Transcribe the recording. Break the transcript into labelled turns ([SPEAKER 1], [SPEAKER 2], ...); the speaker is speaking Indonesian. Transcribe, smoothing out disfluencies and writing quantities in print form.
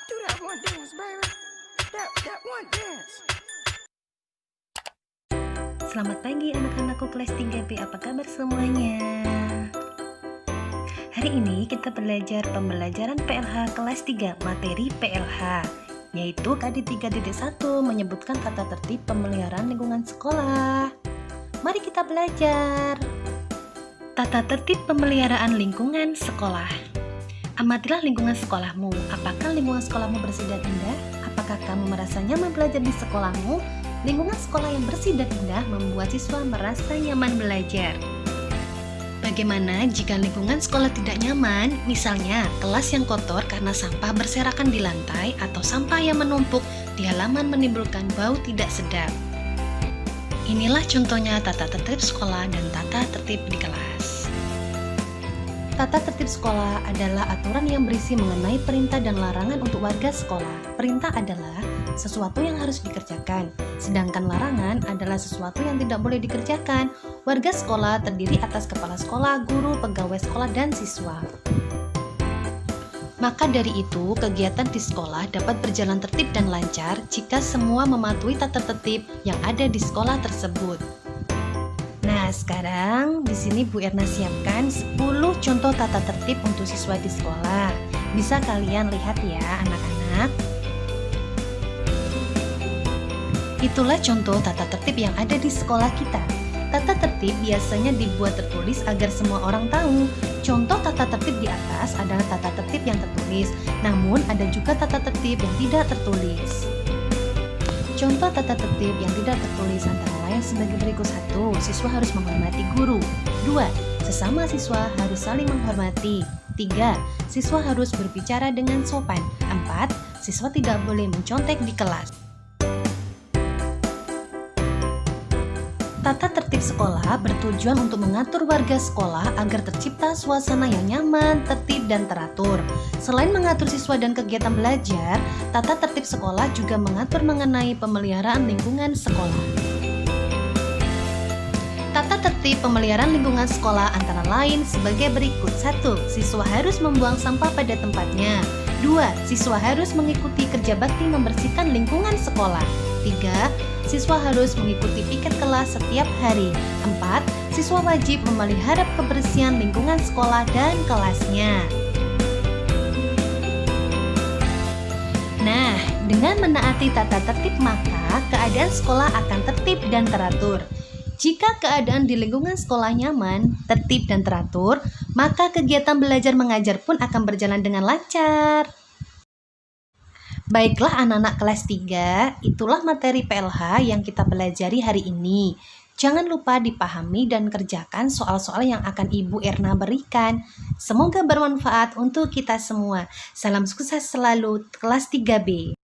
[SPEAKER 1] Do that one dance, baby. That one dance.
[SPEAKER 2] Selamat pagi anak-anakku kelas 3B, apa kabar semuanya? Hari ini kita belajar pembelajaran PLH kelas 3, materi PLH, yaitu KD 3.1 menyebutkan tata tertib pemeliharaan lingkungan sekolah. Mari kita belajar. Tata tertib pemeliharaan lingkungan sekolah. Amatilah lingkungan sekolahmu. Apakah lingkungan sekolahmu bersih dan indah? Apakah kamu merasa nyaman belajar di sekolahmu? Lingkungan sekolah yang bersih dan indah membuat siswa merasa nyaman belajar. Bagaimana jika lingkungan sekolah tidak nyaman? Misalnya, kelas yang kotor karena sampah berserakan di lantai atau sampah yang menumpuk di halaman menimbulkan bau tidak sedap. Inilah contohnya tata tertib sekolah dan tata tertib di kelas. Tata tertib sekolah adalah aturan yang berisi mengenai perintah dan larangan untuk warga sekolah. Perintah adalah sesuatu yang harus dikerjakan, sedangkan larangan adalah sesuatu yang tidak boleh dikerjakan. Warga sekolah terdiri atas kepala sekolah, guru, pegawai sekolah, dan siswa. Maka dari itu, kegiatan di sekolah dapat berjalan tertib dan lancar jika semua mematuhi tata tertib yang ada di sekolah tersebut. Nah, sekarang di sini Bu Erna siapkan 10 contoh tata tertib untuk siswa di sekolah. Bisa kalian lihat ya, anak-anak. Itulah contoh tata tertib yang ada di sekolah kita. Tata tertib biasanya dibuat tertulis agar semua orang tahu. Contoh tata tertib di atas adalah tata tertib yang tertulis, namun ada juga tata tertib yang tidak tertulis. Contoh tata tertib yang tidak tertulis antara lain sebagai berikut. 1. Siswa harus menghormati guru. 2. Sesama siswa harus saling menghormati. 3. Siswa harus berbicara dengan sopan. 4. Siswa tidak boleh mencontek di kelas. Tata tertib sekolah bertujuan untuk mengatur warga sekolah agar tercipta suasana yang nyaman, tertib, dan teratur. Selain mengatur siswa dan kegiatan belajar, tata tertib sekolah juga mengatur mengenai pemeliharaan lingkungan sekolah. Tata tertib pemeliharaan lingkungan sekolah antara lain sebagai berikut. 1. Siswa harus membuang sampah pada tempatnya. 2. Siswa harus mengikuti kerja bakti membersihkan lingkungan sekolah. 3. Siswa harus mengikuti piket kelas setiap hari. 4. Siswa wajib memelihara kebersihan lingkungan sekolah dan kelasnya. Nah, dengan menaati tata tertib maka keadaan sekolah akan tertib dan teratur. Jika keadaan di lingkungan sekolah nyaman, tertib, dan teratur, maka kegiatan belajar mengajar pun akan berjalan dengan lancar. Baiklah anak-anak kelas 3, itulah materi PLH yang kita pelajari hari ini. Jangan lupa dipahami dan kerjakan soal-soal yang akan Ibu Erna berikan. Semoga bermanfaat untuk kita semua. Salam sukses selalu kelas 3B.